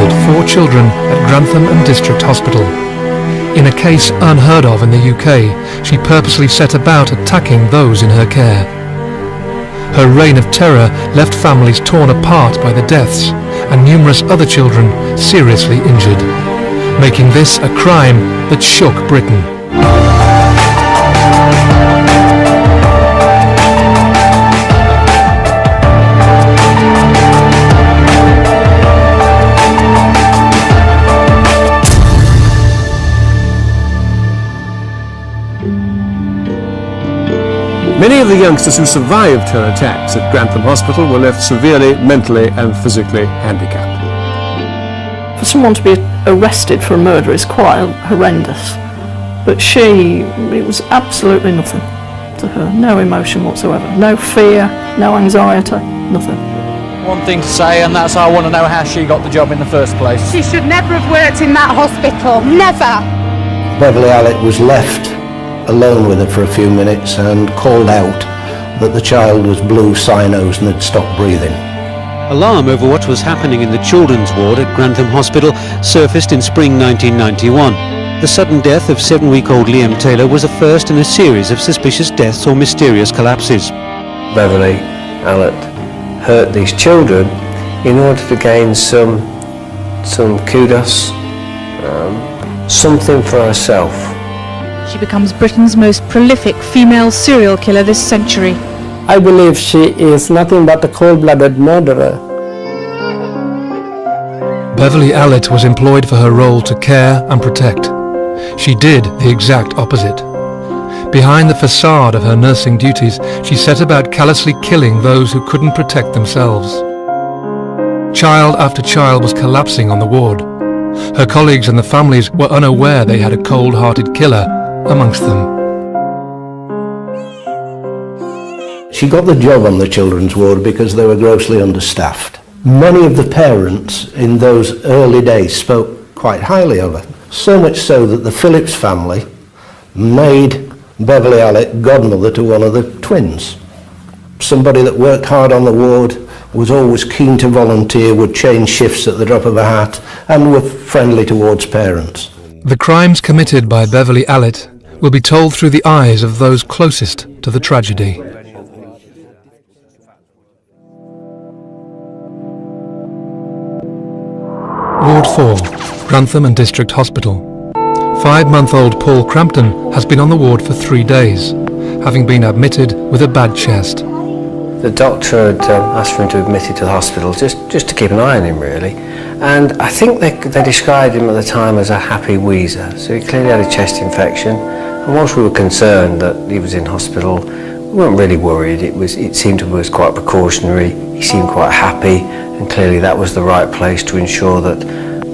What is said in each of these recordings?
murdered 4 children at Grantham and District Hospital. In a case unheard of in the UK, she purposely set about attacking those in her care. Her reign of terror left families torn apart by the deaths and numerous other children seriously injured, making this a crime that shook Britain. Many of the youngsters who survived her attacks at Grantham Hospital were left severely mentally and physically handicapped. For someone to be arrested for a murder is quite horrendous, but it was absolutely nothing to her, no emotion whatsoever, no fear, no anxiety, nothing. One thing to say, and that's I want to know how she got the job in the first place. She should never have worked in that hospital, never! Beverley Allitt was left alone with her for a few minutes and called out that the child was blue, cyanosed and had stopped breathing. Alarm over what was happening in the children's ward at Grantham Hospital surfaced in spring 1991. The sudden death of 7-week-old Liam Taylor was a first in a series of suspicious deaths or mysterious collapses. Beverley Allitt hurt these children in order to gain some kudos, something for herself. She becomes Britain's most prolific female serial killer this century. I believe she is nothing but a cold-blooded murderer. Beverley Allitt was employed for her role to care and protect. She did the exact opposite. Behind the facade of her nursing duties, she set about callously killing those who couldn't protect themselves. Child after child was collapsing on the ward. Her colleagues and the families were unaware they had a cold-hearted killer amongst them. She got the job on the children's ward because they were grossly understaffed. Many of the parents in those early days spoke quite highly of her, so much so that the Phillips family made Beverley Allitt godmother to one of the twins. Somebody that worked hard on the ward, was always keen to volunteer, would change shifts at the drop of a hat, and were friendly towards parents. The crimes committed by Beverley Allitt will be told through the eyes of those closest to the tragedy. Ward 4, Grantham and District Hospital. 5-month-old Paul Crampton has been on the ward for 3 days, having been admitted with a bad chest. The doctor had asked for him to be admitted to the hospital just to keep an eye on him, really. And I think they described him at the time as a happy wheezer. So he clearly had a chest infection. And whilst we were concerned that he was in hospital, we weren't really worried. It seemed to us quite precautionary. He seemed quite happy, and clearly that was the right place to ensure that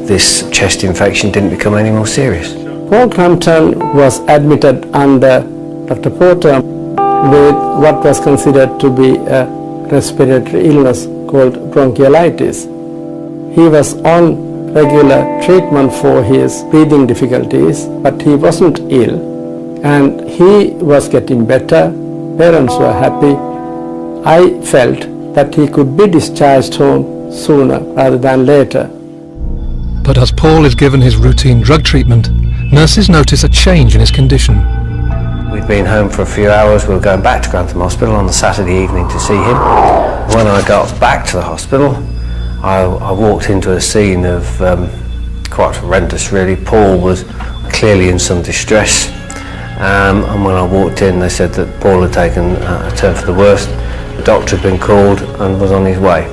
this chest infection didn't become any more serious. Paul Crampton was admitted under Dr. Porter with what was considered to be a respiratory illness called bronchiolitis. He was on regular treatment for his breathing difficulties, but he wasn't ill, and he was getting better. Parents were happy. I felt that he could be discharged home sooner rather than later. But as Paul is given his routine drug treatment, nurses notice a change in his condition. We'd been home for a few hours. We were going back to Grantham Hospital on the Saturday evening to see him. When I got back to the hospital, I walked into a scene of quite horrendous, really. Paul was clearly in some distress, and when I walked in, they said that Paul had taken a turn for the worst. The doctor had been called and was on his way.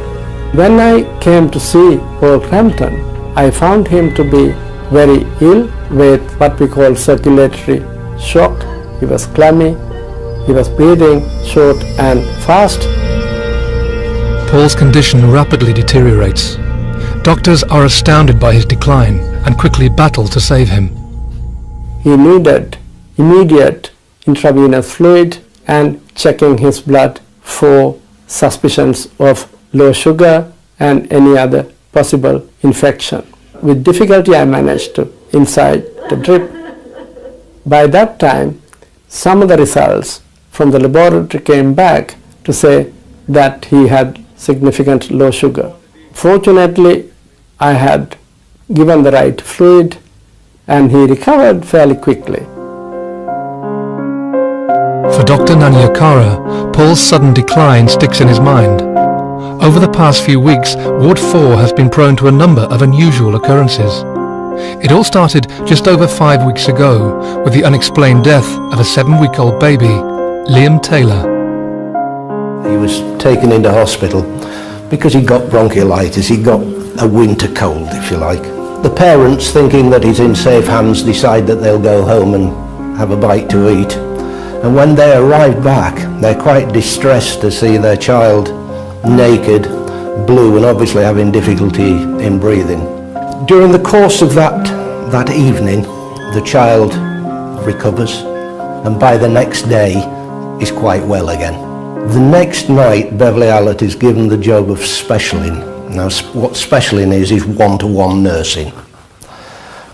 When I came to see Paul Crampton, I found him to be very ill with what we call circulatory shock. He was clammy, he was breathing short and fast. Paul's condition rapidly deteriorates. Doctors are astounded by his decline and quickly battle to save him. He needed immediate intravenous fluid and checking his blood for suspicions of low sugar and any other possible infection. With difficulty I managed to inside the drip. By that time, some of the results from the laboratory came back to say that he had significant low sugar. Fortunately, I had given the right fluid, and he recovered fairly quickly. For Dr. Nanyakara, Paul's sudden decline sticks in his mind. Over the past few weeks, Ward 4 has been prone to a number of unusual occurrences. It all started just over 5 weeks ago with the unexplained death of a 7-week-old baby, Liam Taylor. He was taken into hospital because he got bronchiolitis. He got a winter cold, if you like. The parents, thinking that he's in safe hands, decide that they'll go home and have a bite to eat. And when they arrive back, they're quite distressed to see their child naked, blue, and obviously having difficulty in breathing. During the course of that evening, the child recovers, and by the next day is quite well again. The next night, Beverley Allitt is given the job of specialing. Now, what specialing is one-to-one nursing.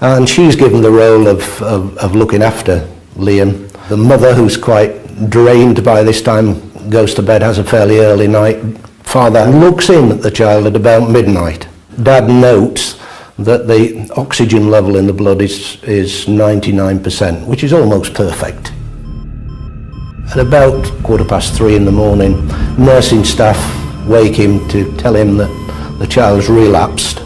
And she's given the role of looking after Liam. The mother, who's quite drained by this time, goes to bed, has a fairly early night. Father looks in at the child at about midnight. Dad notes that the oxygen level in the blood is 99%, which is almost perfect. At about 3:15 in the morning, nursing staff wake him to tell him that the child's relapsed.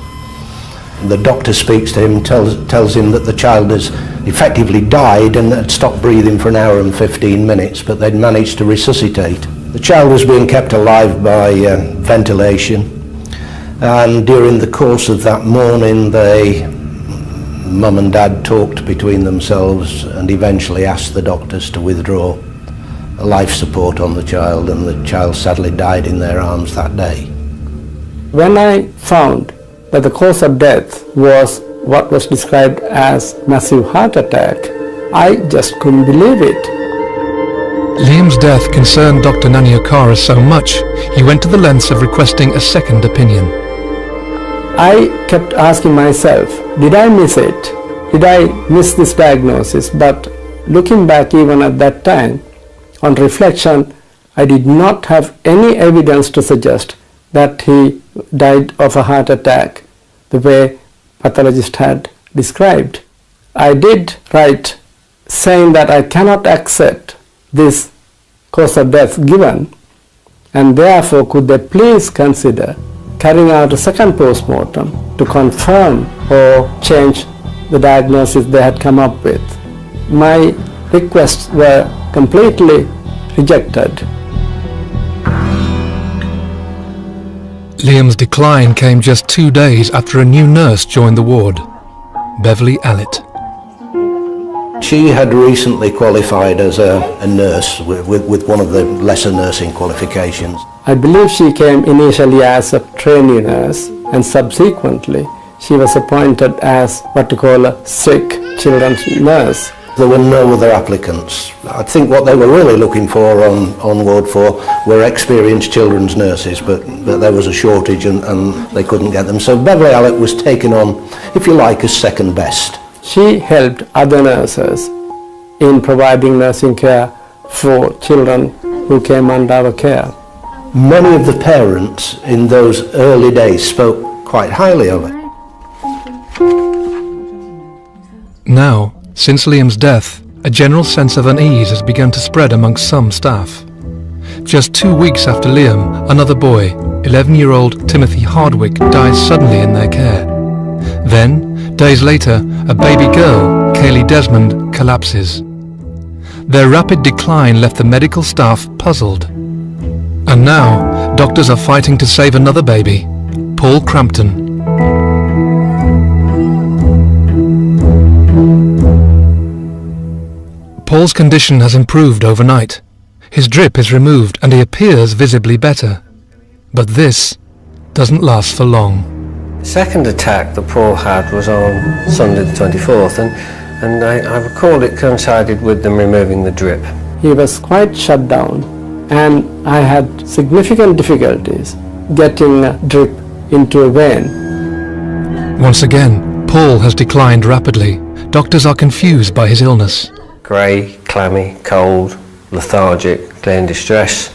The doctor speaks to him, tells him that the child has effectively died and had stopped breathing for an hour and 15 minutes, but they'd managed to resuscitate. The child was being kept alive by ventilation, and during the course of that morning, Mum and Dad talked between themselves and eventually asked the doctors to withdraw life support on the child, and the child sadly died in their arms that day. When I found that the cause of death was what was described as massive heart attack, I just couldn't believe it. Liam's death concerned Dr. Nanyakara so much, he went to the lengths of requesting a second opinion. I kept asking myself, did I miss it? Did I miss this diagnosis? But looking back even at that time, on reflection, I did not have any evidence to suggest that he died of a heart attack the way pathologist had described. I did write saying that I cannot accept this cause of death given, and therefore could they please consider carrying out a second post-mortem to confirm or change the diagnosis they had come up with. My requests were completely rejected. Liam's decline came just 2 days after a new nurse joined the ward, Beverley Allitt. She had recently qualified as a nurse with one of the lesser nursing qualifications. I believe she came initially as a trainee nurse, and subsequently she was appointed as what you call a sick children's nurse. There were no other applicants. I think what they were really looking for on Ward 4 were experienced children's nurses, but there was a shortage and they couldn't get them. So Beverley Allitt was taken on, if you like, as second best. She helped other nurses in providing nursing care for children who came under our care. Many of the parents in those early days spoke quite highly of her. Now, since Liam's death, a general sense of unease has begun to spread amongst some staff. Just 2 weeks after Liam, another boy, 11-year-old Timothy Hardwick, dies suddenly in their care. Then, days later, a baby girl, Kaylee Desmond, collapses. Their rapid decline left the medical staff puzzled. And now, doctors are fighting to save another baby, Paul Crampton. Paul's condition has improved overnight. His drip is removed and he appears visibly better. But this doesn't last for long. The second attack that Paul had was on Sunday the 24th, and I recall it coincided with them removing the drip. He was quite shut down, and I had significant difficulties getting a drip into a vein. Once again, Paul has declined rapidly. Doctors are confused by his illness. Grey, clammy, cold, lethargic, clear in distress,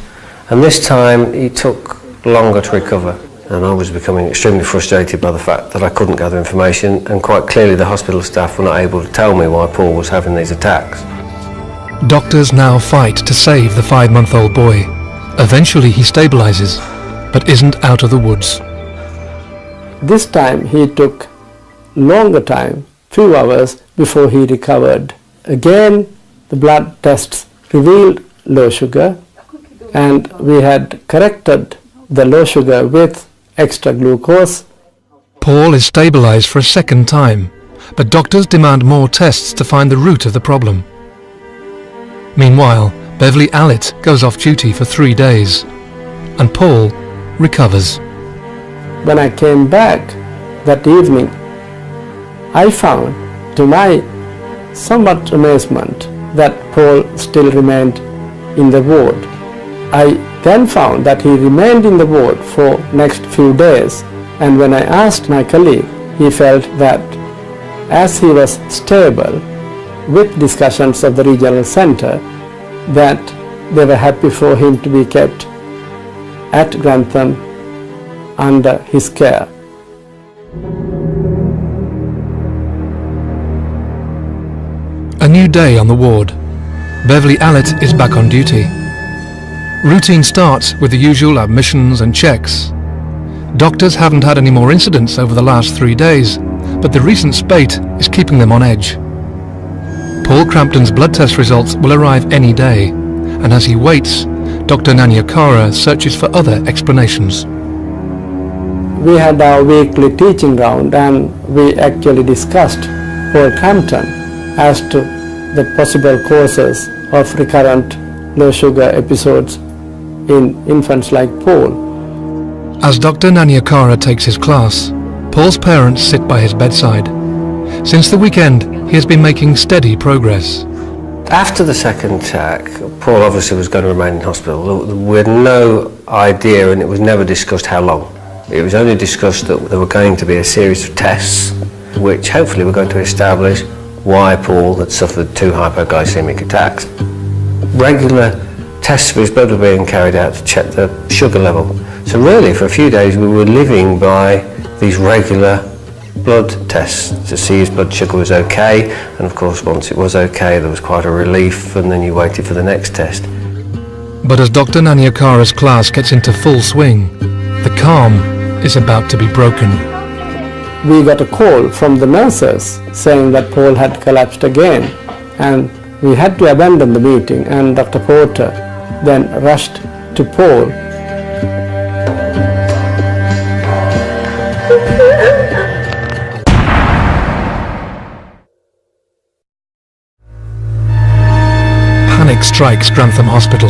and this time he took longer to recover. and I was becoming extremely frustrated by the fact that I couldn't gather information, and quite clearly the hospital staff were not able to tell me why Paul was having these attacks. Doctors now fight to save the 5-month-old boy. Eventually he stabilizes, but isn't out of the woods. This time he took longer time, few hours, before he recovered. Again, the blood tests revealed low sugar, and we had corrected the low sugar with extra glucose. Paul is stabilized for a second time, but doctors demand more tests to find the root of the problem. Meanwhile, Beverley Allitt goes off duty for 3 days, and Paul recovers. When I came back that evening, I found, to my somewhat amazement, that Paul still remained in the ward. I then found that he remained in the ward for next few days, and when I asked my colleague, he felt that as he was stable with discussions of the regional centre, that they were happy for him to be kept at Grantham under his care. A new day on the ward. Beverley Allitt is back on duty. Routine starts with the usual admissions and checks. Doctors haven't had any more incidents over the last 3 days, but the recent spate is keeping them on edge. Paul Crampton's blood test results will arrive any day, and as he waits, Dr. Nanyakara searches for other explanations. We had our weekly teaching round, and we actually discussed Paul Crampton as to the possible causes of recurrent low sugar episodes in infants like Paul. As Dr. Nanyakara takes his class, Paul's parents sit by his bedside. Since the weekend, he has been making steady progress. After the second attack, Paul obviously was going to remain in hospital. We had no idea, and it was never discussed how long. It was only discussed that there were going to be a series of tests which hopefully were going to establish why Paul had suffered 2 hypoglycemic attacks. Regular tests of his blood were being carried out to check the sugar level. So really for a few days we were living by these regular blood tests to see his blood sugar was okay, and of course once it was okay there was quite a relief, and then you waited for the next test. But as Dr. Nanyakara's class gets into full swing, the calm is about to be broken. We got a call from the nurses saying that Paul had collapsed again, and we had to abandon the meeting, and Dr. Porter then rushed to Paul. Panic strikes Grantham Hospital.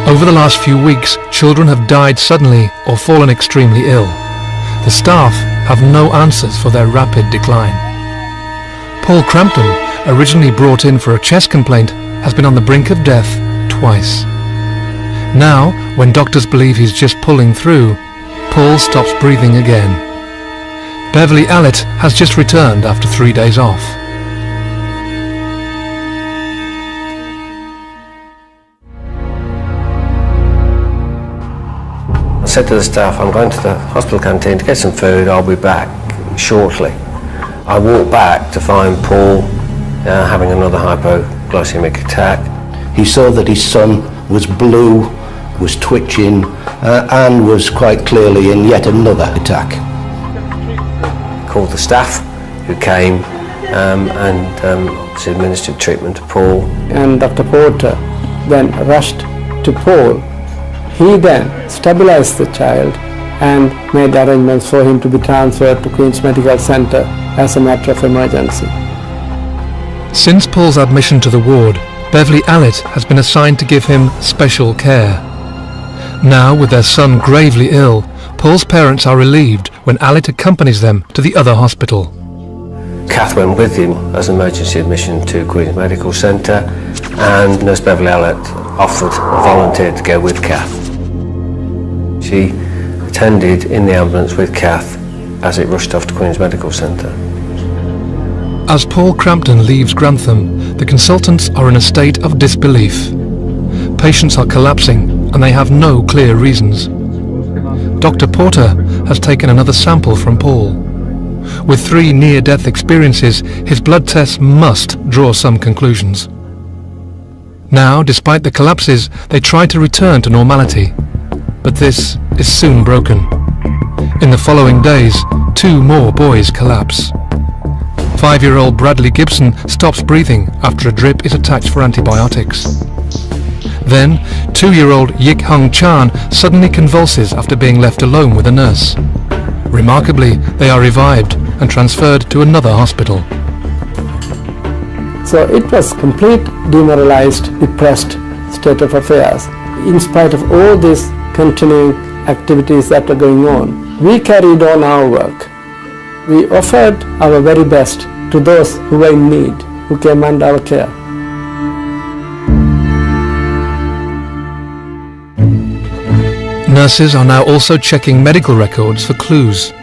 Over the last few weeks, children have died suddenly or fallen extremely ill. The staff have no answers for their rapid decline. Paul Crampton, originally brought in for a chest complaint, has been on the brink of death twice. Now, when doctors believe he's just pulling through, Paul stops breathing again. Beverley Allitt has just returned after 3 days off. I said to the staff, I'm going to the hospital canteen to get some food, I'll be back shortly. I walked back to find Paul having another hypoglycemic attack. He saw that his son was blue, was twitching, and was quite clearly in yet another attack. Called the staff who came and administered treatment to Paul. And Dr. Porter then rushed to Paul. He then stabilized the child and made arrangements for him to be transferred to Queen's Medical Centre as a matter of emergency. Since Paul's admission to the ward, Beverley Allitt has been assigned to give him special care. Now, with their son gravely ill, Paul's parents are relieved when Allitt accompanies them to the other hospital. Kath went with him as an emergency admission to Queen's Medical Centre, and Nurse Beverley Allitt offered a volunteer to go with Kath. She attended in the ambulance with Kath as it rushed off to Queen's Medical Centre. As Paul Crampton leaves Grantham, the consultants are in a state of disbelief. Patients are collapsing and they have no clear reasons. Dr. Porter has taken another sample from Paul. With 3 near-death experiences, his blood tests must draw some conclusions. Now, despite the collapses, they try to return to normality. But this is soon broken. In the following days, 2 more boys collapse. 5-year-old Bradley Gibson stops breathing after a drip is attached for antibiotics. Then, 2-year-old Yik Hung Chan suddenly convulses after being left alone with a nurse. Remarkably, they are revived and transferred to another hospital. So it was complete demoralized, depressed state of affairs. In spite of all these continuing activities that are going on, we carried on our work. We offered our very best to those who were in need, who came under our care. Nurses are now also checking medical records for clues.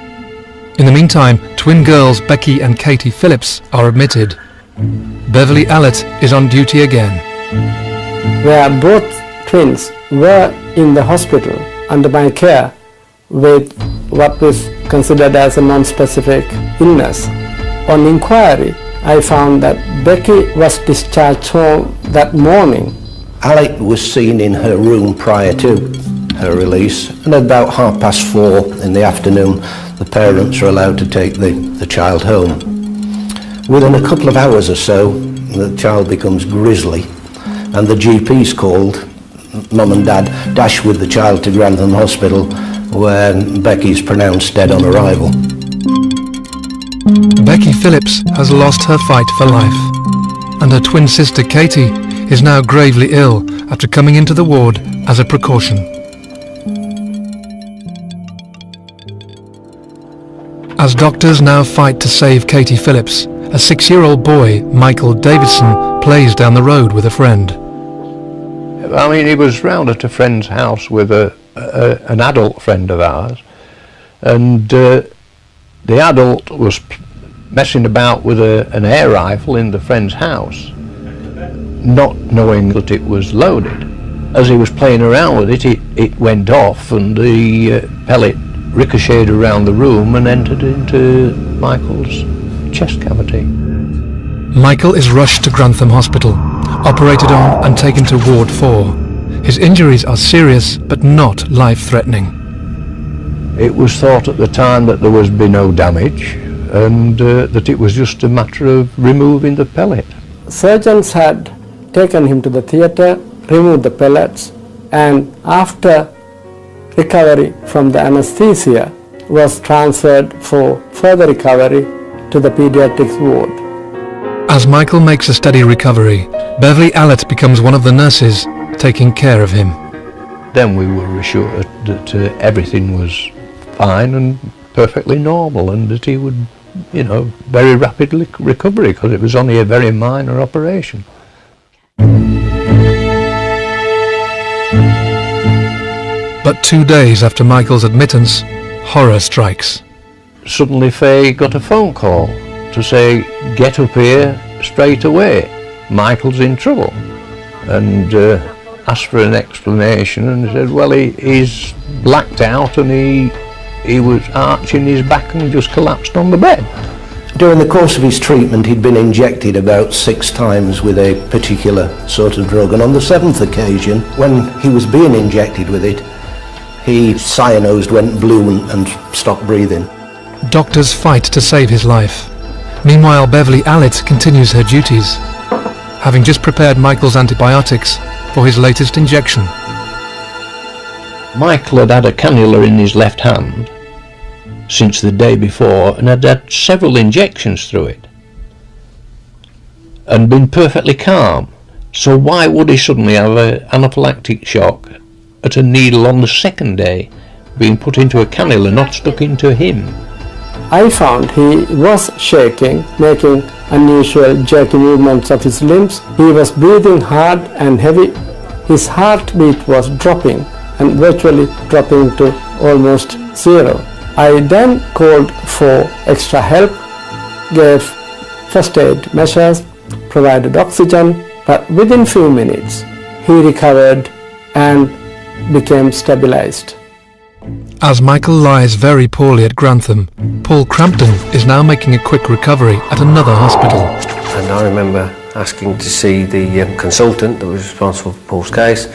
In the meantime, twin girls Becky and Katie Phillips are admitted. Beverley Allitt is on duty again. Where both twins were in the hospital under my care with what was considered as a non-specific illness. On inquiry, I found that Becky was discharged home that morning. Allitt was seen in her room prior to her release, and at about 4:30 in the afternoon, the parents are allowed to take the child home. Within a couple of hours or so, the child becomes grisly, and the GP's called. Mum and Dad dash with the child to Grantham Hospital, where Becky's pronounced dead on arrival. Becky Phillips has lost her fight for life, and her twin sister Katie is now gravely ill after coming into the ward as a precaution. As doctors now fight to save Katie Phillips, a 6-year-old boy, Michael Davidson, plays down the road with a friend. I mean, he was round at a friend's house with an adult friend of ours, and the adult was messing about with an air rifle in the friend's house, not knowing that it was loaded. As he was playing around with it, it went off, and the pellet ricocheted around the room and entered into Michael's chest cavity. Michael is rushed to Grantham Hospital, operated on and taken to Ward 4. His injuries are serious but not life-threatening. It was thought at the time that there was be no damage, and that it was just a matter of removing the pellet. Surgeons had taken him to the theatre, removed the pellets, and after recovery from the anesthesia was transferred for further recovery to the pediatrics ward. As Michael makes a steady recovery, Beverley Allitt becomes one of the nurses taking care of him. Then we were assured that everything was fine and perfectly normal, and that he would, very rapidly recover, because it was only a very minor operation. But 2 days after Michael's admittance, horror strikes. Suddenly Faye got a phone call to say, "Get up here straight away, Michael's in trouble," and asked for an explanation, and said, well, he's blacked out, and he was arching his back and just collapsed on the bed. During the course of his treatment, he'd been injected about 6 times with a particular sort of drug, and on the 7th occasion, when he was being injected with it, he cyanosed, went blue and stopped breathing. Doctors fight to save his life. Meanwhile, Beverley Allitt continues her duties, having just prepared Michael's antibiotics for his latest injection. Michael had had a cannula in his left hand since the day before, and had had several injections through it, and been perfectly calm. So why would he suddenly have an anaphylactic shock at a needle on the 2nd day, being put into a cannula, not stuck into him? I found he was shaking, making unusual jerky movements of his limbs. He was breathing hard and heavy. His heartbeat was dropping and virtually dropping to almost 0. I then called for extra help, gave first aid measures, provided oxygen, but within few minutes he recovered and became stabilized. As Michael lies very poorly at Grantham, Paul Crampton is now making a quick recovery at another hospital. And I remember asking to see the consultant that was responsible for Paul's case,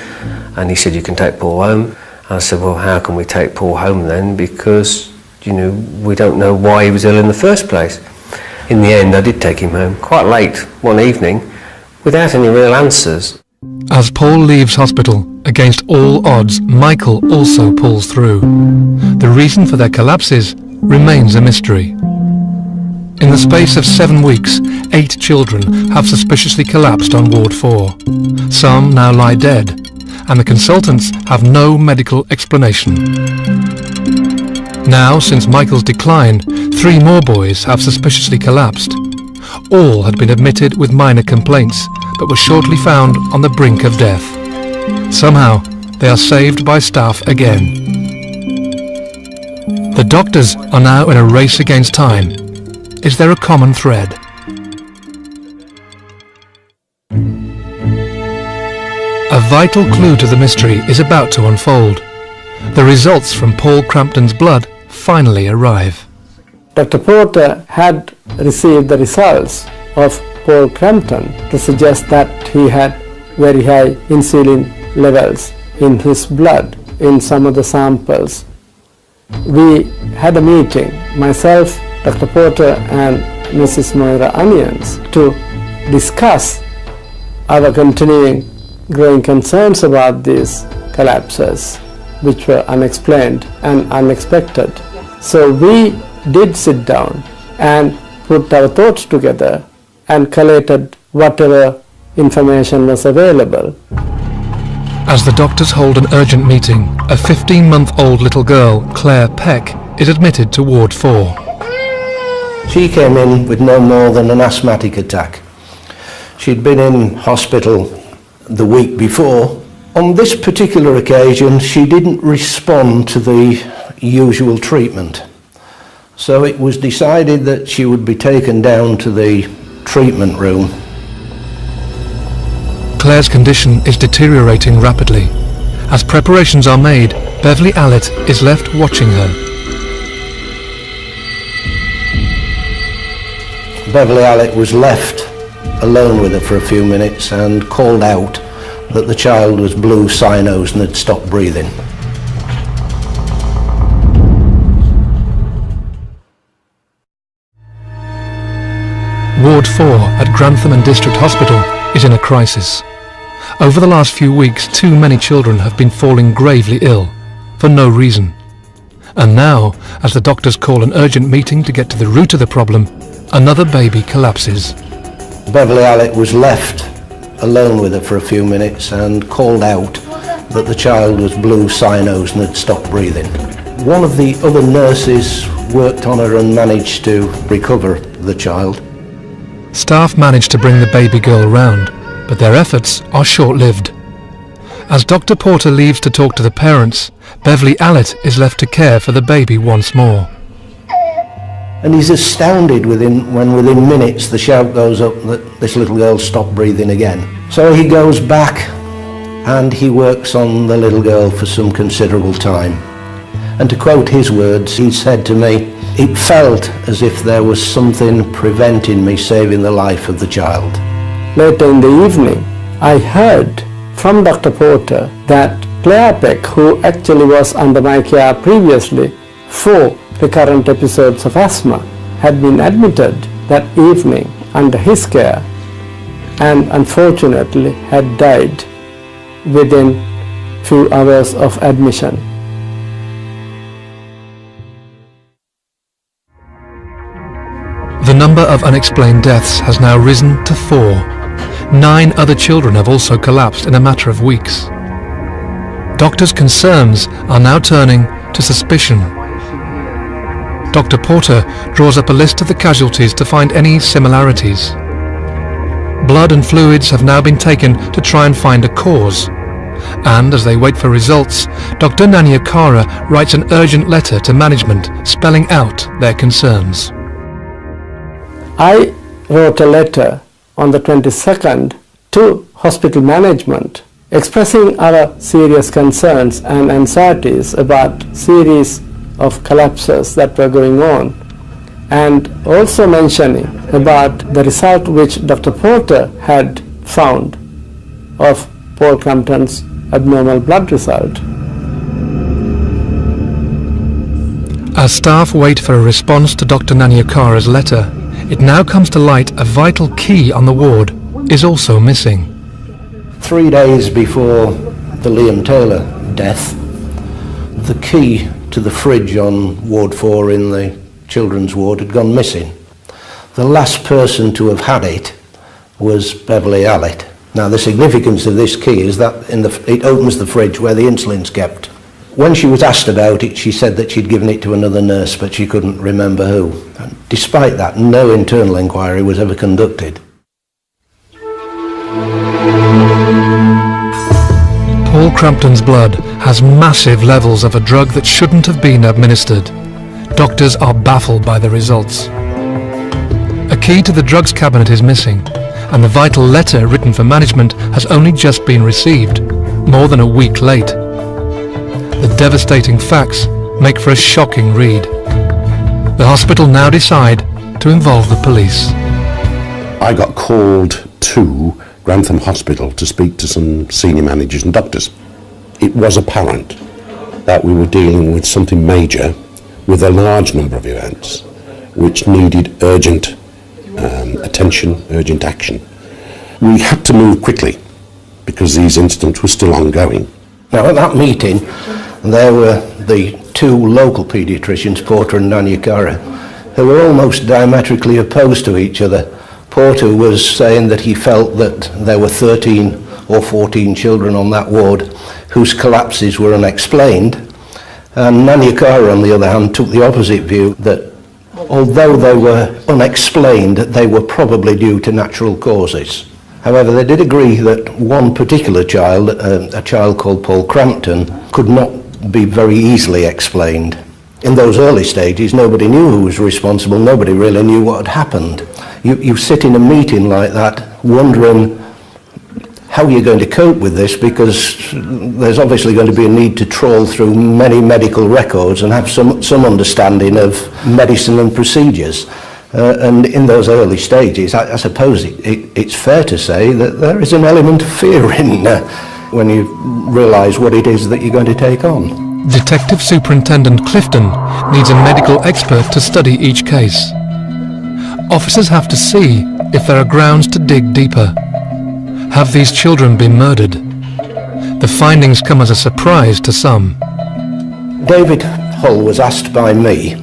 and he said, you can take Paul home. And I said, well, how can we take Paul home then, because, you know, we don't know why he was ill in the first place. In the end, I did take him home quite late one evening without any real answers. As Paul leaves hospital, against all odds, Michael also pulls through. The reason for their collapses remains a mystery. In the space of 7 weeks, 8 children have suspiciously collapsed on Ward 4. Some now lie dead, and the consultants have no medical explanation. Now, since Michael's decline, 3 more boys have suspiciously collapsed. All had been admitted with minor complaints, but were shortly found on the brink of death. Somehow, they are saved by staff again. The doctors are now in a race against time. Is there a common thread? A vital clue to the mystery is about to unfold. The results from Paul Crampton's blood finally arrive. Dr. Porter had received the results of Paul Crampton to suggest that he had very high insulin levels in his blood in some of the samples. We had a meeting, myself, Dr. Porter and Mrs. Moira Onions, to discuss our continuing growing concerns about these collapses, which were unexplained and unexpected. So we did sit down and put our thoughts together and collated whatever information was available. As the doctors hold an urgent meeting, a 15-month-old little girl, Claire Peck, is admitted to Ward 4. She came in with no more than an asthmatic attack. She'd been in hospital the week before. On this particular occasion, she didn't respond to the usual treatment. So it was decided that she would be taken down to the treatment room. Claire's condition is deteriorating rapidly. As preparations are made, Beverley Allitt is left watching her. Beverley Allitt was left alone with her for a few minutes and called out that the child was blue, cyanosed and had stopped breathing. Ward 4 at Grantham and District Hospital is in a crisis. Over the last few weeks, too many children have been falling gravely ill, for no reason. And now, as the doctors call an urgent meeting to get to the root of the problem, another baby collapses. Beverley Allitt was left alone with her for a few minutes and called out that the child was blue, cyanosed and had stopped breathing. One of the other nurses worked on her and managed to recover the child. Staff managed to bring the baby girl round, but their efforts are short-lived. As Dr. Porter leaves to talk to the parents, Beverley Allitt is left to care for the baby once more. And he's astounded when within minutes the shout goes up that this little girl stopped breathing again. So he goes back and he works on the little girl for some considerable time. And to quote his words, he said to me, "It felt as if there was something preventing me saving the life of the child." Later in the evening, I heard from Dr. Porter that Claire Peck, who actually was under my care previously for recurrent episodes of asthma, had been admitted that evening under his care and unfortunately had died within few hours of admission. The number of unexplained deaths has now risen to 4. 9 other children have also collapsed in a matter of weeks. Doctors' concerns are now turning to suspicion. Dr. Porter draws up a list of the casualties to find any similarities. Blood and fluids have now been taken to try and find a cause. And as they wait for results, Dr. Nanya Kara writes an urgent letter to management spelling out their concerns. I wrote a letter on the 22nd to hospital management expressing our serious concerns and anxieties about series of collapses that were going on, and also mentioning about the result which Dr. Porter had found of Paul Crampton's abnormal blood result. As staff wait for a response to Dr. Nanyakara's letter, it now comes to light a vital key on the ward is also missing. 3 days before the Liam Taylor death, the key to the fridge on Ward 4 in the children's ward had gone missing. The last person to have had it was Beverley Allitt. Now the significance of this key is that it opens the fridge where the insulin's kept. When she was asked about it, she said that she'd given it to another nurse, but she couldn't remember who. And despite that, no internal inquiry was ever conducted. Paul Crampton's blood has massive levels of a drug that shouldn't have been administered. Doctors are baffled by the results. A key to the drugs cabinet is missing, and the vital letter written for management has only just been received, more than a week late. The devastating facts make for a shocking read. The hospital now decide to involve the police. I got called to Grantham Hospital to speak to some senior managers and doctors. It was apparent that we were dealing with something major, with a large number of events which needed urgent attention, urgent action. We had to move quickly because these incidents were still ongoing. Now at that meeting there were the two local paediatricians, Porter and Nanyakara, who were almost diametrically opposed to each other. Porter was saying that he felt that there were 13 or 14 children on that ward whose collapses were unexplained, and Nanyakara on the other hand took the opposite view, that although they were unexplained, they were probably due to natural causes. However, they did agree that one particular child, a child called Paul Crampton, could not be very easily explained. In those early stages, nobody knew who was responsible, nobody really knew what had happened. You sit in a meeting like that wondering how you're going to cope with this, because there's obviously going to be a need to trawl through many medical records and have some understanding of medicine and procedures. And in those early stages, I suppose it's fair to say that there is an element of fear in when you realise what it is that you're going to take on. Detective Superintendent Clifton needs a medical expert to study each case. Officers have to see if there are grounds to dig deeper. Have these children been murdered? The findings come as a surprise to some. David Hull was asked by me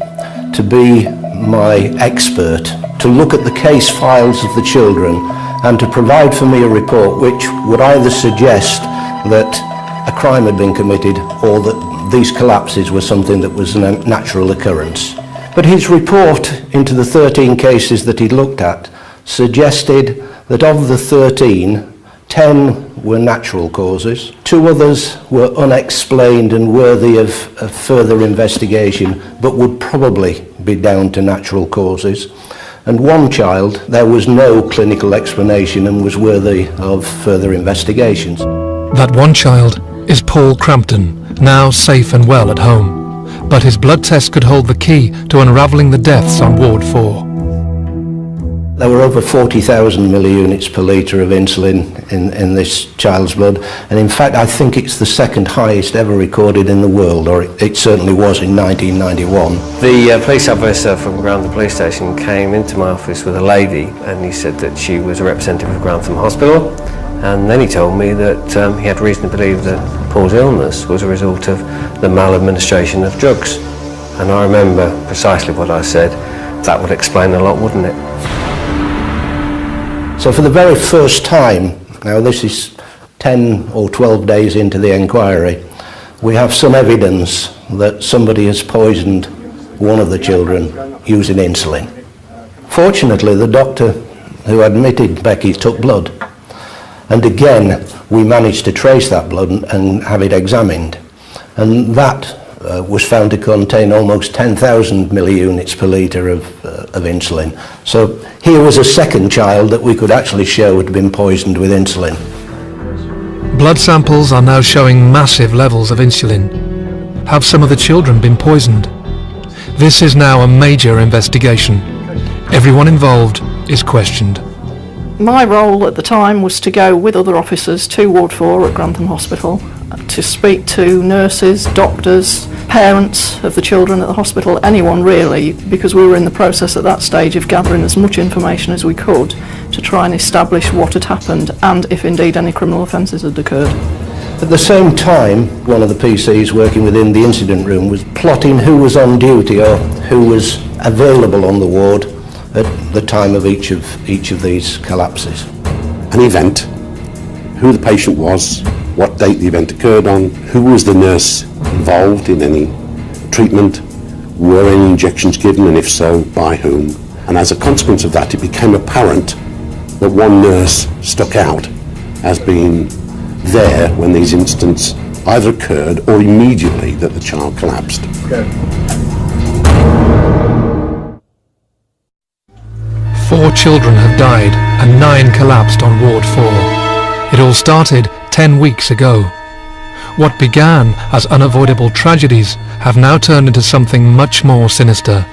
to be my expert, to look at the case files of the children and to provide for me a report which would either suggest that a crime had been committed or that these collapses were something that was a natural occurrence. But his report into the 13 cases that he'd looked at suggested that of the 13, 10 were natural causes, 2 others were unexplained and worthy of further investigation, but would probably be down to natural causes, and 1 child, there was no clinical explanation and was worthy of further investigations. That 1 child is Paul Crampton, now safe and well at home, but his blood test could hold the key to unravelling the deaths on Ward 4. There were over 40,000 milliunits per litre of insulin in this child's blood, and in fact I think it's the second highest ever recorded in the world, or it certainly was in 1991. The police officer from Grantham Police Station came into my office with a lady, and he said that she was a representative of Grantham Hospital, and then he told me that he had reason to believe that Paul's illness was a result of the maladministration of drugs. And I remember precisely what I said. That would explain a lot, wouldn't it? So for the very first time, now this is 10 or 12 days into the inquiry, we have some evidence that somebody has poisoned one of the children using insulin. Fortunately, the doctor who admitted Becky took blood, and again we managed to trace that blood and have it examined, and that was found to contain almost 10,000 milliunits per litre of insulin. So here was a second child that we could actually show had been poisoned with insulin. Blood samples are now showing massive levels of insulin. Have some of the children been poisoned? This is now a major investigation. Everyone involved is questioned. My role at the time was to go with other officers to Ward 4 at Grantham Hospital to speak to nurses, doctors, parents of the children at the hospital, anyone really, because we were in the process at that stage of gathering as much information as we could to try and establish what had happened and if indeed any criminal offences had occurred. At the same time, one of the PCs working within the incident room was plotting who was on duty or who was available on the ward at the time of each of these collapses. An event, who the patient was, what date the event occurred on, who was the nurse involved in any treatment, were any injections given, and if so, by whom. And as a consequence of that, it became apparent that one nurse stuck out as being there when these incidents either occurred or immediately that the child collapsed. Okay. 4 children have died and 9 collapsed on Ward 4. It all started 10 weeks ago. What began as unavoidable tragedies have now turned into something much more sinister.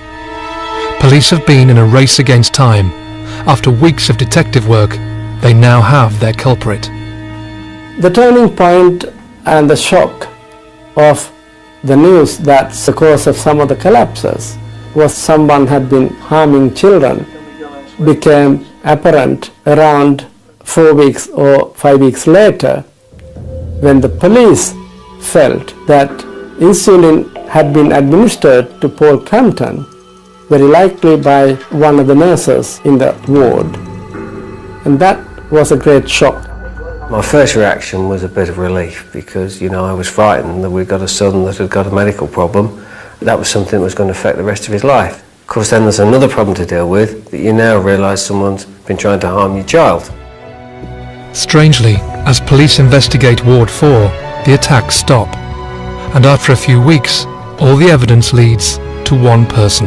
Police have been in a race against time. After weeks of detective work, they now have their culprit. The turning point and the shock of the news that's the cause of some of the collapses was someone had been harming children became apparent around 4 weeks or 5 weeks later, when the police felt that insulin had been administered to Paul Crampton, very likely by one of the nurses in the ward. And that was a great shock. My first reaction was a bit of relief because, you know, I was frightened that we'd got a son that had got a medical problem. That was something that was going to affect the rest of his life. Of course, then there's another problem to deal with, that you now realise someone's been trying to harm your child. Strangely, as police investigate Ward 4, the attacks stop. And after a few weeks, all the evidence leads to one person.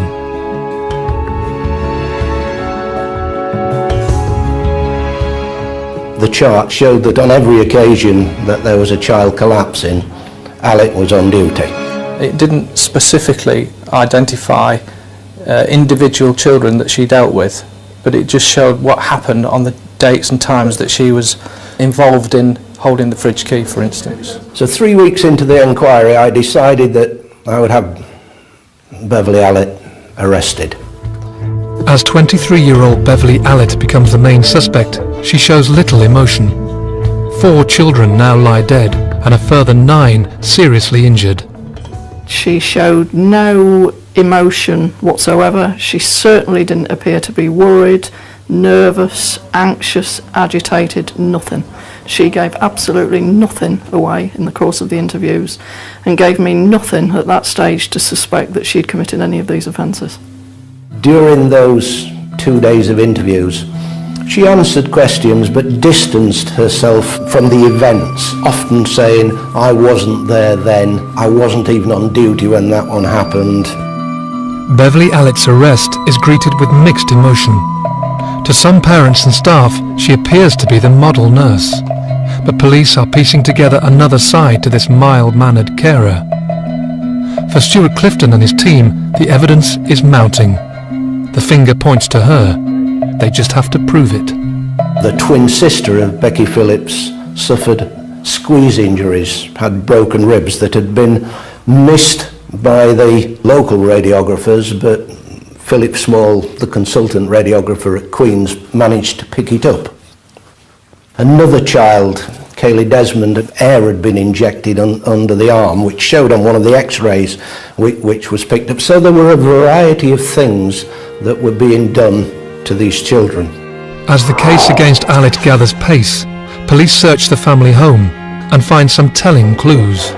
The chart showed that on every occasion that there was a child collapsing, Allitt was on duty. It didn't specifically identify individual children that she dealt with, but it just showed what happened on the dates and times that she was involved in holding the fridge key, for instance. So 3 weeks into the inquiry, I decided that I would have Beverley Allitt arrested. As 23-year-old Beverley Allitt becomes the main suspect, she shows little emotion. 4 children now lie dead and a further 9 seriously injured. She showed no emotion whatsoever. She certainly didn't appear to be worried, nervous, anxious, agitated, nothing. She gave absolutely nothing away in the course of the interviews and gave me nothing at that stage to suspect that she'd committed any of these offences. During those 2 days of interviews, she answered questions but distanced herself from the events, often saying, I wasn't there then, I wasn't even on duty when that one happened. Beverley Allitt's arrest is greeted with mixed emotion. To some parents and staff, she appears to be the model nurse. But police are piecing together another side to this mild-mannered carer. For Stuart Clifton and his team, the evidence is mounting. The finger points to her. They just have to prove it. The twin sister of Becky Phillips suffered squeeze injuries, had broken ribs that had been missed by the local radiographers, but Philip Small, the consultant radiographer at Queen's, managed to pick it up. Another child, Kaylee Desmond, air had been injected under the arm, which showed on one of the x-rays, which was picked up. So there were a variety of things that were being done to these children. As the case against Allitt gathers pace, police search the family home and find some telling clues.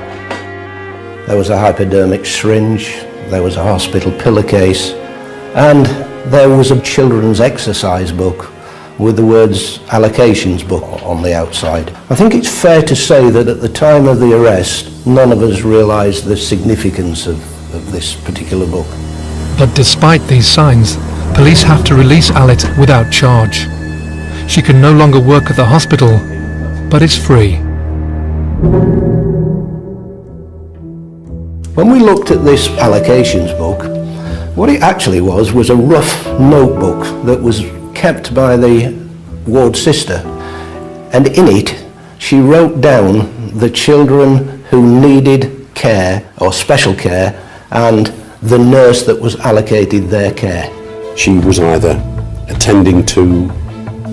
There was a hypodermic syringe, there was a hospital pillowcase, and there was a children's exercise book with the words allocations book on the outside. I think it's fair to say that at the time of the arrest, none of us realised the significance of this particular book. But despite these signs, police have to release Allitt without charge. She can no longer work at the hospital, but is free. When we looked at this allocations book, what it actually was a rough notebook that was kept by the ward sister, and in it she wrote down the children who needed care or special care and the nurse that was allocated their care. She was either attending to,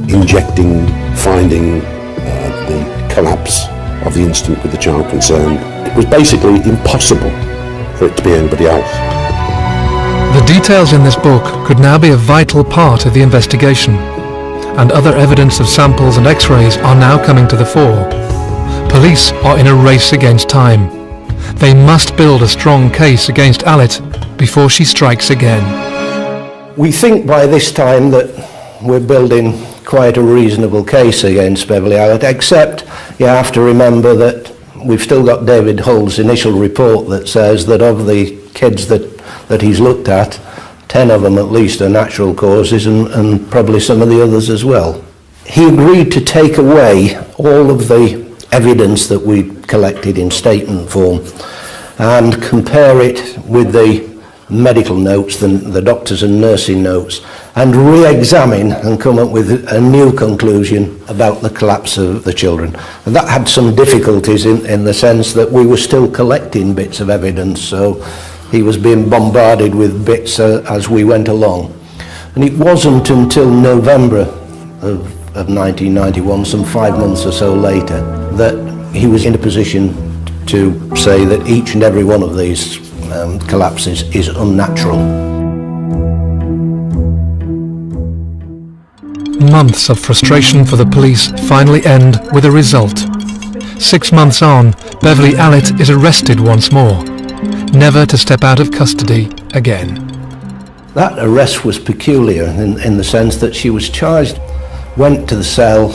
injecting, finding the collapse of the incident with the child concerned. It was basically impossible for it to be anybody else. The details in this book could now be a vital part of the investigation, and other evidence of samples and x-rays are now coming to the fore. Police are in a race against time. They must build a strong case against Allitt before she strikes again. We think by this time that we're building quite a reasonable case against Beverley Allitt, except you have to remember that we've still got David Hull's initial report that says that of the kids that he's looked at, 10 of them at least are natural causes, and probably some of the others as well. He agreed to take away all of the evidence that we collected in statement form and compare it with the medical notes, the doctors and nursing notes, and re-examine and come up with a new conclusion about the collapse of the children. And that had some difficulties in the sense that we were still collecting bits of evidence, so he was being bombarded with bits as we went along. And it wasn't until November of 1991, some 5 months or so later, that he was in a position to say that each and every one of these collapses is unnatural. Months of frustration for the police finally end with a result. 6 months on, Beverley Allitt is arrested once more, never to step out of custody again. That arrest was peculiar in the sense that she was charged, went to the cell,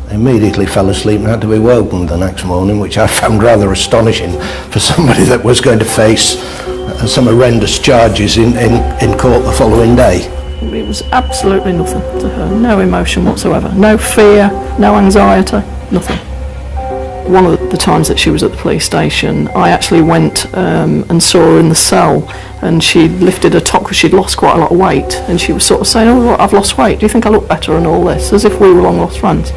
immediately fell asleep and had to be woken the next morning, which I found rather astonishing for somebody that was going to face some horrendous charges in court the following day. It was absolutely nothing to her, no emotion whatsoever, no fear, no anxiety, nothing. One of the times that she was at the police station, I actually went and saw her in the cell, and she'd lifted her top because she'd lost quite a lot of weight, and she was sort of saying, "Oh, I've lost weight, do you think I look better?" and all this, as if we were long lost friends.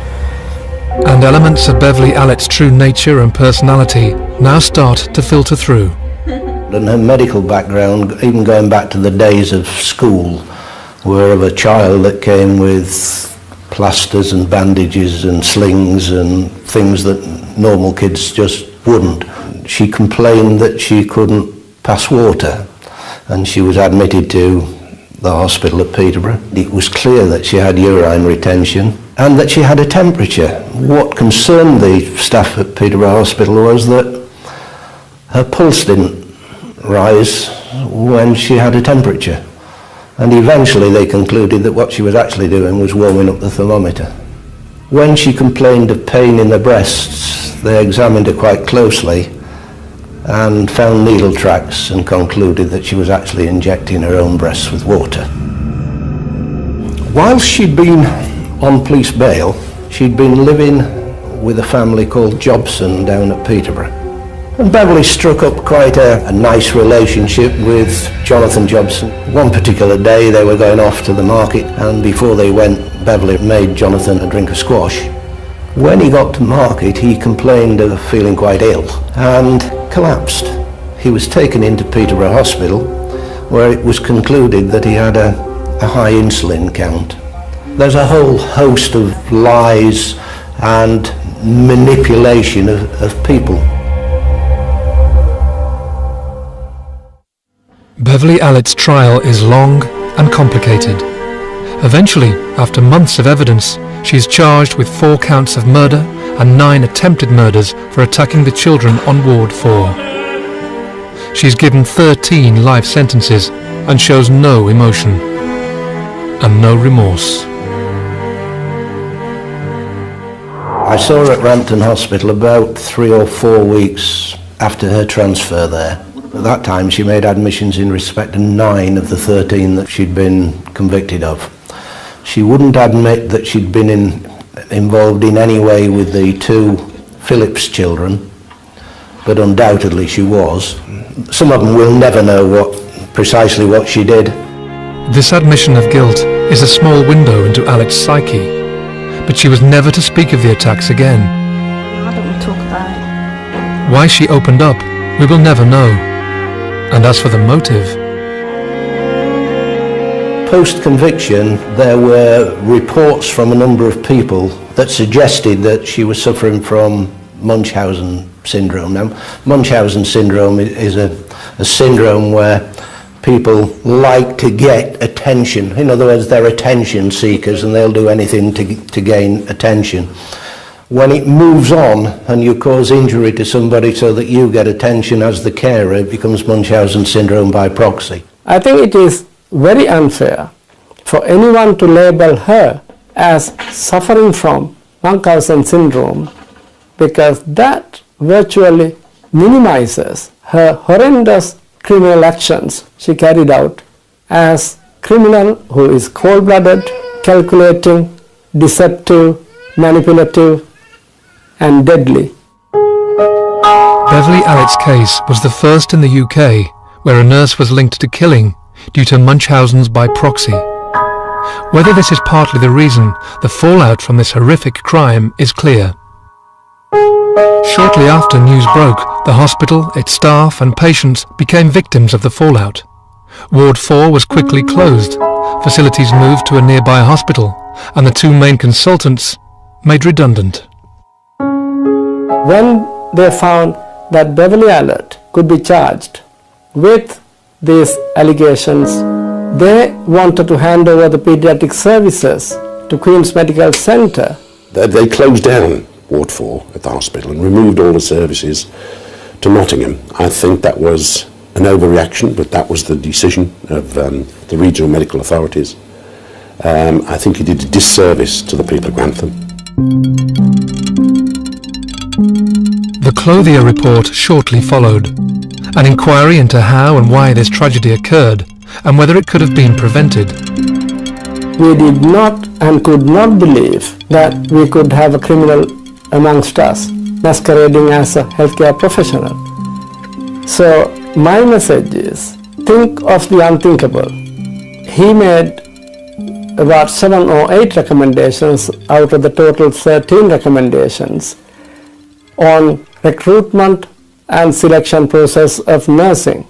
And elements of Beverley Allitt's true nature and personality now start to filter through. And her medical background, even going back to the days of school, were of a child that came with plasters and bandages and slings and things that normal kids just wouldn't. She complained that she couldn't pass water, and she was admitted to the hospital at Peterborough. It was clear that she had urine retention and that she had a temperature. What concerned the staff at Peterborough Hospital was that her pulse didn't rise when she had a temperature, and eventually they concluded that what she was actually doing was warming up the thermometer. When she complained of pain in the breasts, they examined her quite closely and found needle tracks and concluded that she was actually injecting her own breasts with water. While she'd been on police bail, she'd been living with a family called Jobson down at Peterborough. And Beverley struck up quite a nice relationship with Jonathan Jobson. One particular day they were going off to the market, and before they went, Beverley made Jonathan a drink of squash. When he got to market, he complained of feeling quite ill and collapsed. He was taken into Peterborough Hospital, where it was concluded that he had a high insulin count. There's a whole host of lies and manipulation of people. Beverley Allitt's trial is long and complicated. Eventually, after months of evidence, she is charged with 4 counts of murder and 9 attempted murders for attacking the children on Ward 4. She is given 13 life sentences and shows no emotion and no remorse. I saw her at Rampton Hospital about 3 or 4 weeks after her transfer there. At that time she made admissions in respect to 9 of the 13 that she'd been convicted of. She wouldn't admit that she'd been involved in any way with the 2 Phillips children, but undoubtedly she was. Some of them will never know precisely what she did. This admission of guilt is a small window into Allitt's psyche, but she was never to speak of the attacks again. I don't want to talk about it. Why she opened up, we will never know. And as for the motive... Post-conviction, there were reports from a number of people that suggested that she was suffering from Munchausen syndrome. Now, Munchausen syndrome is a syndrome where people like to get attention. In other words, they're attention seekers and they'll do anything to gain attention. When it moves on and you cause injury to somebody so that you get attention as the carer, it becomes Munchausen syndrome by proxy. I think it is very unfair for anyone to label her as suffering from Munchausen syndrome, because that virtually minimizes her horrendous criminal actions she carried out as criminal who is cold-blooded, calculating, deceptive, manipulative, and deadly. Beverley Allitt's case was the first in the UK where a nurse was linked to killing due to Munchausen's by proxy. Whether this is partly the reason, the fallout from this horrific crime is clear. Shortly after news broke, the hospital, its staff and patients became victims of the fallout. Ward 4 was quickly closed, facilities moved to a nearby hospital, and the two main consultants made redundant. When they found that Beverley Allitt could be charged with these allegations, they wanted to hand over the paediatric services to Queen's Medical Centre. They closed down Ward 4 at the hospital and removed all the services to Nottingham. I think that was an overreaction, but that was the decision of the regional medical authorities. I think it did a disservice to the people of Grantham. The Clothier report shortly followed. An inquiry into how and why this tragedy occurred and whether it could have been prevented. We did not and could not believe that we could have a criminal amongst us, masquerading as a healthcare professional. So my message is, think of the unthinkable. He made about 7 or 8 recommendations out of the total 13 recommendations on recruitment and selection process of nursing.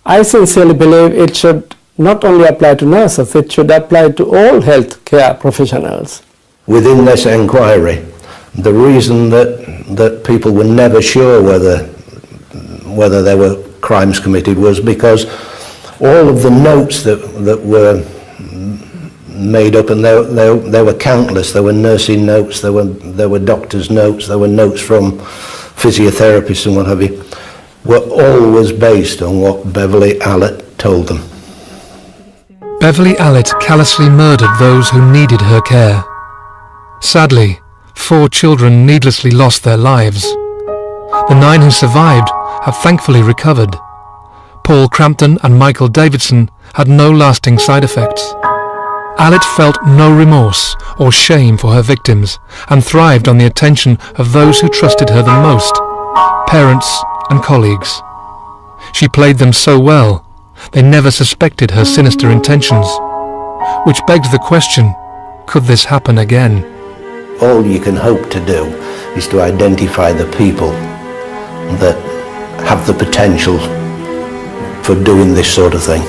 I sincerely believe it should not only apply to nurses, it should apply to all healthcare professionals. Within this inquiry, the reason that people were never sure whether there were crimes committed was because all of the notes that were made up, and there were countless. There were nursing notes, there were doctors' notes, there were notes from physiotherapists and what have you, were always based on what Beverley Allitt told them. Beverley Allitt callously murdered those who needed her care. Sadly, 4 children needlessly lost their lives. The 9 who survived have thankfully recovered. Paul Crampton and Michael Davidson had no lasting side effects. Allitt felt no remorse or shame for her victims and thrived on the attention of those who trusted her the most, parents and colleagues. She played them so well, they never suspected her sinister intentions. Which begs the question, could this happen again? All you can hope to do is to identify the people that have the potential for doing this sort of thing.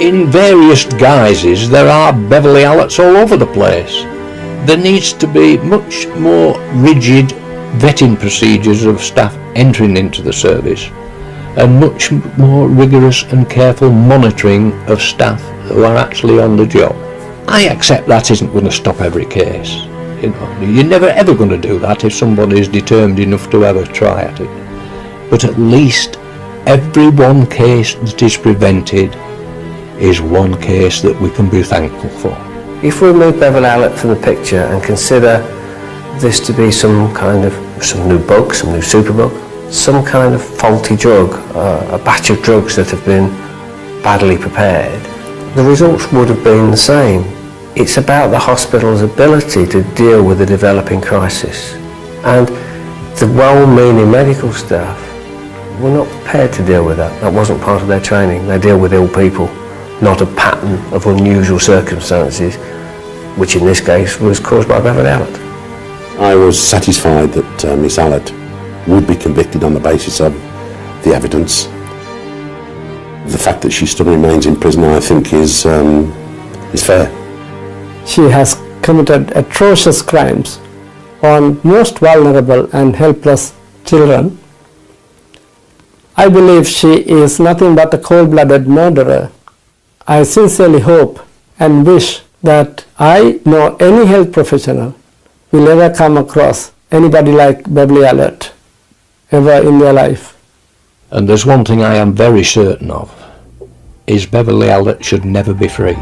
In various guises, there are Beverley Allitts all over the place. There needs to be much more rigid vetting procedures of staff entering into the service, and much more rigorous and careful monitoring of staff who are actually on the job. I accept that isn't going to stop every case. You're never ever going to do that if somebody is determined enough to ever try at it. But at least every one case that is prevented is one case that we can be thankful for. If we remove Beverley Allitt from the picture and consider this to be some new bug, some new superbug, some kind of faulty drug, a batch of drugs that have been badly prepared, the results would have been the same. It's about the hospital's ability to deal with a developing crisis. And The well-meaning medical staff were not prepared to deal with that. That wasn't part of their training. They deal with ill people, not a pattern of unusual circumstances, which in this case was caused by Beverley Allitt. I was satisfied that Miss Allitt would be convicted on the basis of the evidence. The fact that she still remains in prison, I think, is fair. She has committed atrocious crimes on most vulnerable and helpless children. I believe she is nothing but a cold-blooded murderer. I sincerely hope and wish that I know any health professional will ever come across anybody like Beverley Allitt ever in their life. And there's one thing I am very certain of, is Beverley Allitt should never be free.